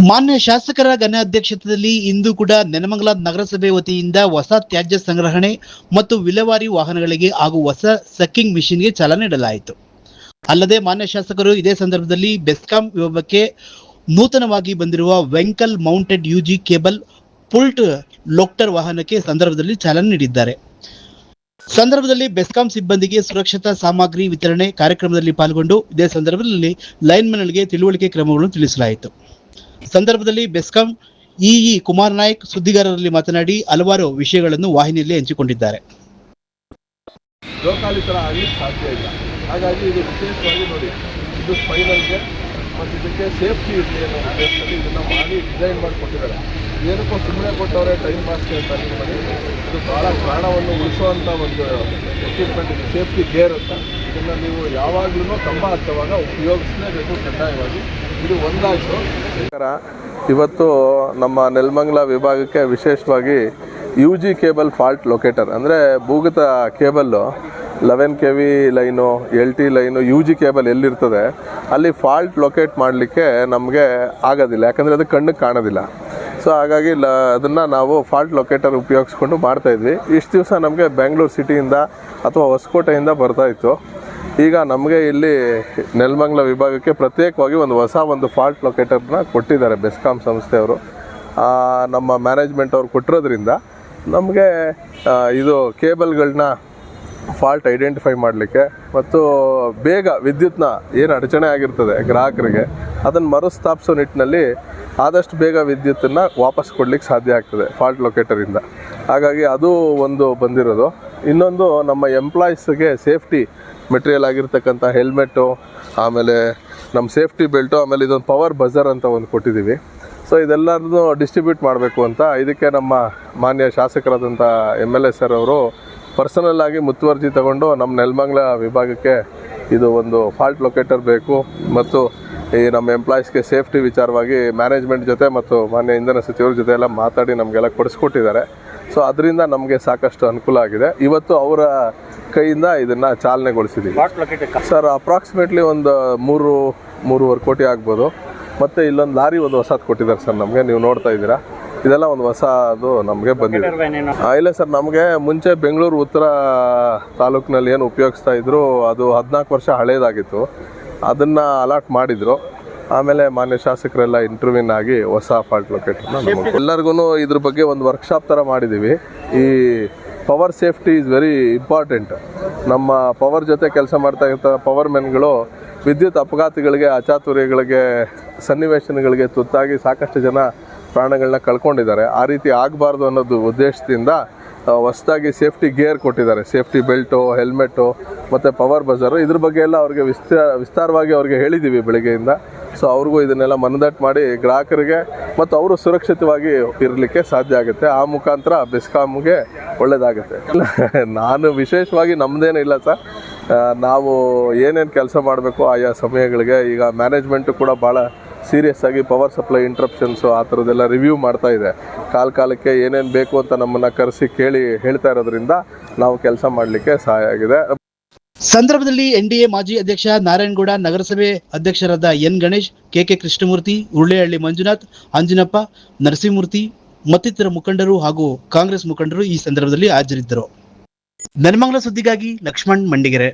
ಮಾನ್ಯ ಶಾಸಕರ ಘನಾಧ್ಯಕ್ಷತೆಯಲ್ಲಿ ಇಂದು ಕೂಡ ನೆಲಮಂಗಲ ನಗರಸಭೆ ವತಿಯಿಂದ ಹೊಸ ತ್ಯಾಜ್ಯ ಸಂಗ್ರಹಣೆ ಮತ್ತು ವಿಲೇವಾರಿ ವಾಹನಗಳಿಗೆ ಹಾಗೂ ಹೊಸ ಸಕ್ಕಿಂಗ್ ಮಿಷನ್ಗೆ ಚಾಲನೆ ನೀಡಲಾಯಿತು. ಅಲ್ಲದೆ ಮಾನ್ಯ ಶಾಸಕರು ಇದೇ ಸಂದರ್ಭದಲ್ಲಿ ಬೆಸ್ಕಾಂ ವಿಭಾಗಕ್ಕೆ ನೂತನವಾಗಿ ಬಂದಿರುವ ವೆಹಿಕಲ್ ಮೌಂಟೆಡ್ ಯುಜಿ ಕೇಬಲ್ ಪುಲ್ಟ್ ಲೋಕ್ಟರ್ ವಾಹನಕ್ಕೆ ಸಂದರ್ಭದಲ್ಲಿ ಚಾಲನೆ ನೀಡಿದ್ದಾರೆ. ಸಂದರ್ಭದಲ್ಲಿ ಬೆಸ್ಕಾಂ ಸಿಬ್ಬಂದಿಗೆ ಸುರಕ್ಷತಾ ಸಾಮಗ್ರಿ ವಿತರಣೆ ಕಾರ್ಯಕ್ರಮದಲ್ಲಿ ಪಾಲ್ಗೊಂಡು ಇದೇ ಸಂದರ್ಭದಲ್ಲಿ ಲೈನ್ಮನ್ಗಳಿಗೆ ತಿಳುವಳಿಕೆ ಕ್ರಮಗಳನ್ನು ತಿಳಿಸಲಾಯಿತು. ಸಂದರ್ಭದಲ್ಲಿ ಬೆಸ್ಕಾಂ ಇಇ ಕುಮಾರ್ ನಾಯ್ಕ್ ಸುದ್ದಿಗಾರರಲ್ಲಿ ಮಾತನಾಡಿ ಹಲವಾರು ವಿಷಯಗಳನ್ನು ವಾಹಿನಿಯಲ್ಲಿ ಹಂಚಿಕೊಂಡಿದ್ದಾರೆ. ಸಾಧ್ಯ ಇಲ್ಲ, ಹಾಗಾಗಿ ಇದು ವಿಶೇಷವಾಗಿ ನೋಡಿ, ಇದು ಸ್ಪೈನಲ್ಗೆ ಮತ್ತು ಇದಕ್ಕೆ ಸೇಫ್ಟಿ ಇರಲಿ ಅನ್ನೋ ಉದ್ದೇಶದಲ್ಲಿ ಇದನ್ನು ಮಾಡಿ ಡಿಸೈನ್ ಮಾಡಿಕೊಟ್ಟಿದ್ದಾರೆ. ಏನಕ್ಕೂ ಸುಮ್ಮನೆ ಕೊಟ್ಟವರೇ ಟೈಮ್ ಪಾಸ್ಗೆ ಅಂತ ಮಾಡಿ ಇದು ಭಾಳ ಪ್ರಾಣವನ್ನು ಉಳಿಸುವಂಥ ಒಂದು ಎಕ್ವಿಪ್ಮೆಂಟ್ ಇದು, ಸೇಫ್ಟಿ ಗೇರ್ ಅಂತ. ಇದನ್ನು ನೀವು ಯಾವಾಗಲೂ ಕಂಬ ಹತ್ತುವಾಗ ಉಪಯೋಗಿಸಲೇಬೇಕು ಕಡ್ಡಾಯವಾಗಿ. ಇದು ಒಂದಾಯಿತು. ಇವತ್ತು ನಮ್ಮ ನೆಲಮಂಗಲ ವಿಭಾಗಕ್ಕೆ ವಿಶೇಷವಾಗಿ UG ಕೇಬಲ್ ಫಾಲ್ಟ್ ಲೊಕೇಟರ್ ಅಂದರೆ ಭೂಗತ cable 11 KV line, LT line, UG cable ಎಲ್ಲಿರ್ತದೆ ಅಲ್ಲಿ ಫಾಲ್ಟ್ ಲೊಕೇಟ್ ಮಾಡಲಿಕ್ಕೆ ನಮಗೆ ಆಗೋದಿಲ್ಲ, ಯಾಕಂದರೆ ಅದು ಕಣ್ಣಿಗೆ ಕಾಣೋದಿಲ್ಲ. ಸೊ ಹಾಗಾಗಿ ಅದನ್ನು ನಾವು ಫಾಲ್ಟ್ ಲೊಕೇಟರ್ ಉಪಯೋಗಿಸ್ಕೊಂಡು ಮಾಡ್ತಾಯಿದ್ವಿ. ಇಷ್ಟು ದಿವಸ ನಮಗೆ ಬೆಂಗಳೂರು ಸಿಟಿಯಿಂದ ಅಥವಾ ಹೊಸಕೋಟೆಯಿಂದ ಬರ್ತಾಯಿತ್ತು. ಈಗ ನಮಗೆ ಇಲ್ಲಿ ನೆಲಮಂಗಲ ವಿಭಾಗಕ್ಕೆ ಪ್ರತ್ಯೇಕವಾಗಿ ಒಂದು ಫಾಲ್ಟ್ ಲೊಕೇಟರ್ನ ಕೊಟ್ಟಿದ್ದಾರೆ ಬೆಸ್ಕಾಂ ಸಂಸ್ಥೆಯವರು. ನಮ್ಮ ಮ್ಯಾನೇಜ್ಮೆಂಟ್ ಅವ್ರು ಕೊಟ್ಟಿರೋದ್ರಿಂದ ನಮಗೆ ಇದು ಕೇಬಲ್ಗಳನ್ನ ಫಾಲ್ಟ್ ಐಡೆಂಟಿಫೈ ಮಾಡಲಿಕ್ಕೆ ಮತ್ತು ಬೇಗ ವಿದ್ಯುತ್ನ ಏನು ಅಡಚಣೆ ಆಗಿರ್ತದೆ ಗ್ರಾಹಕರಿಗೆ ಅದನ್ನು ಮರುಸ್ಥಾಪಿಸೋ ನಿಟ್ಟಿನಲ್ಲಿ ಆದಷ್ಟು ಬೇಗ ವಿದ್ಯುತ್ತನ್ನು ವಾಪಸ್ ಕೊಡಲಿಕ್ಕೆ ಸಾಧ್ಯ ಆಗ್ತದೆ ಫಾಲ್ಟ್ ಲೊಕೇಟರಿಂದ. ಹಾಗಾಗಿ ಅದು ಒಂದು ಬಂದಿರೋದು. ಇನ್ನೊಂದು ನಮ್ಮ ಎಂಪ್ಲಾಯೀಸ್ಗೆ ಸೇಫ್ಟಿ ಮೆಟೀರಿಯಲ್ ಆಗಿರ್ತಕ್ಕಂಥ ಹೆಲ್ಮೆಟ್ಟು, ಆಮೇಲೆ ನಮ್ಮ ಸೇಫ್ಟಿ ಬೆಲ್ಟು, ಆಮೇಲೆ ಇದೊಂದು ಪವರ್ ಬಜರ್ ಅಂತ ಒಂದು ಕೊಟ್ಟಿದ್ದೀವಿ. ಸೊ ಇದೆಲ್ಲರನ್ನೂ ಡಿಸ್ಟ್ರಿಬ್ಯೂಟ್ ಮಾಡಬೇಕು ಅಂತ ಇದಕ್ಕೆ ನಮ್ಮ ಮಾನ್ಯ ಶಾಸಕರಾದಂಥ MLA ಸರ್ ಅವರು ಪರ್ಸನಲ್ ಆಗಿ ಮುತುವರ್ಜಿ ತಗೊಂಡು ನಮ್ಮ ನೆಲಮಂಗಲ ವಿಭಾಗಕ್ಕೆ ಇದು ಒಂದು ಫಾಲ್ಟ್ ಲೊಕೇಟರ್ ಬೇಕು ಮತ್ತು ಈ ನಮ್ಮ ಎಂಪ್ಲಾಯೀಸ್ಗೆ ಸೇಫ್ಟಿ ವಿಚಾರವಾಗಿ ಮ್ಯಾನೇಜ್ಮೆಂಟ್ ಜೊತೆ ಮತ್ತು ಮಾನ್ಯ ಇಂಧನ ಸಚಿವರ ಜೊತೆ ಎಲ್ಲ ಮಾತಾಡಿ ನಮಗೆಲ್ಲ ಕೊಡಿಸ್ಕೊಟ್ಟಿದ್ದಾರೆ. ಸೊ ಅದರಿಂದ ನಮಗೆ ಸಾಕಷ್ಟು ಅನುಕೂಲ ಆಗಿದೆ. ಇವತ್ತು ಅವರ ಕೈಯಿಂದ ಇದನ್ನು ಚಾಲನೆಗೊಳಿಸಿದ್ದೀವಿ. ಸರ್ ಅಪ್ರಾಕ್ಸಿಮೇಟ್ಲಿ ಒಂದು 3.5 ಕೋಟಿ ಆಗ್ಬೋದು. ಮತ್ತು ಇಲ್ಲೊಂದು ಲಾರಿ ಒಂದು ಹೊಸದು ಕೊಟ್ಟಿದ್ದಾರೆ ಸರ್ ನಮಗೆ, ನೀವು ನೋಡ್ತಾ ಇದ್ದೀರಾ. ಇದೆಲ್ಲ ಒಂದು ಹೊಸದು ನಮಗೆ ಬಂದಿದೆ. ಇಲ್ಲ ಸರ್, ನಮಗೆ ಮುಂಚೆ ಬೆಂಗಳೂರು ಉತ್ತರ ತಾಲೂಕಿನಲ್ಲಿ ಏನು ಉಪಯೋಗಿಸ್ತಾ ಇದ್ರು ಅದು 14 ವರ್ಷ ಹಳೇದಾಗಿತ್ತು. ಅದನ್ನು ಅಲಾಟ್ ಮಾಡಿದರು. ಆಮೇಲೆ ಮಾನ್ಯ ಶಾಸಕರೆಲ್ಲ ಇಂಟರ್ವ್ಯೂನ್ ಆಗಿ ಹೊಸ ಫಾಲ್ಟ್ ಲೊಕೇಟರ್ನ ಎಲ್ಲರಿಗೂ ಇದ್ರ ಬಗ್ಗೆ ಒಂದು ವರ್ಕ್ಶಾಪ್ ಥರ ಮಾಡಿದ್ದೀವಿ. ಈ power safety is very important. ನಮ್ಮ ಪವರ್ ಜೊತೆ ಕೆಲಸ ಮಾಡ್ತಾ ಇರ್ತ ಪವರ್ ಮೆನ್ಗಳು ವಿದ್ಯುತ್ ಅಪಘಾತಗಳಿಗೆ, ಅಚಾತುರ್ಯಗಳಿಗೆ, ಸನ್ನಿವೇಶಗಳಿಗೆ ತುತ್ತಾಗಿ ಸಾಕಷ್ಟು ಜನ ಪ್ರಾಣಗಳನ್ನ ಕಳ್ಕೊಂಡಿದ್ದಾರೆ. ಆ ರೀತಿ ಆಗಬಾರ್ದು ಅನ್ನೋದು ಉದ್ದೇಶದಿಂದ ಹೊಸದಾಗಿ ಸೇಫ್ಟಿ ಗೇರ್ ಕೊಟ್ಟಿದ್ದಾರೆ. ಸೇಫ್ಟಿ ಬೆಲ್ಟು, ಹೆಲ್ಮೆಟ್ಟು ಮತ್ತು ಪವರ್ ಬಜರು, ಇದ್ರ ಬಗ್ಗೆ ಎಲ್ಲ ಅವ್ರಿಗೆ ವಿಸ್ತಾರವಾಗಿ ಅವ್ರಿಗೆ ಹೇಳಿದ್ದೀವಿ ಬೆಳಗ್ಗೆಯಿಂದ. ಸೊ ಅವ್ರಿಗೂ ಇದನ್ನೆಲ್ಲ ಮನದಟ್ಟು ಮಾಡಿ ಗ್ರಾಹಕರಿಗೆ ಮತ್ತು ಅವರು ಸುರಕ್ಷಿತವಾಗಿ ಇರಲಿಕ್ಕೆ ಸಾಧ್ಯ ಆಗುತ್ತೆ. ಆ ಮುಖಾಂತರ ಬೆಸ್ಕಾಮ್ಗೆ ಒಳ್ಳೆಯದಾಗುತ್ತೆ. ನಾನು ವಿಶೇಷವಾಗಿ ನಮ್ಮದೇನೂ ಇಲ್ಲ ಸರ್, ನಾವು ಏನೇನು ಕೆಲಸ ಮಾಡಬೇಕು ಆಯಾ ಸಮಯಗಳಿಗೆ. ಈಗ ಮ್ಯಾನೇಜ್ಮೆಂಟು ಕೂಡ ಭಾಳ ಸೀರಿಯಸ್ ಆಗಿ ಪವರ್ ಸಪ್ಲೈ ಇಂಟ್ರಪ್ಷನ್ಸು ಆ ಥರದ್ದೆಲ್ಲ ರಿವ್ಯೂ ಮಾಡ್ತಾ ಇದೆ. ಕಾಲಕ್ಕೆ ಏನೇನು ಬೇಕು ಅಂತ ನಮ್ಮನ್ನು ಕರೆಸಿ ಕೇಳಿ ಹೇಳ್ತಾ ಇರೋದ್ರಿಂದ ನಾವು ಕೆಲಸ ಮಾಡಲಿಕ್ಕೆ ಸಹಾಯ ಆಗಿದೆ. ಸಂದರ್ಭದಲ್ಲಿ NDA ಮಾಜಿ ಅಧ್ಯಕ್ಷ ನಾರಾಯಣಗೌಡ, ನಗರಸಭೆ ಅಧ್ಯಕ್ಷರಾದ N ಗಣೇಶ್, KK ಕೃಷ್ಣಮೂರ್ತಿ, ಉರುಳೆಹಳ್ಳಿ ಮಂಜುನಾಥ್, ಅಂಜನಪ್ಪ, ನರಸಿಂಹಮೂರ್ತಿ ಮತ್ತಿತರ ಮುಖಂಡರು ಹಾಗೂ ಕಾಂಗ್ರೆಸ್ ಮುಖಂಡರು ಈ ಸಂದರ್ಭದಲ್ಲಿ ಹಾಜರಿದ್ದರು. ನೆಲಮಂಗಲ ಸುದ್ದಿಗಾಗಿ ಲಕ್ಷ್ಮಣ್ ಮಂಡಿಗೆರೆ.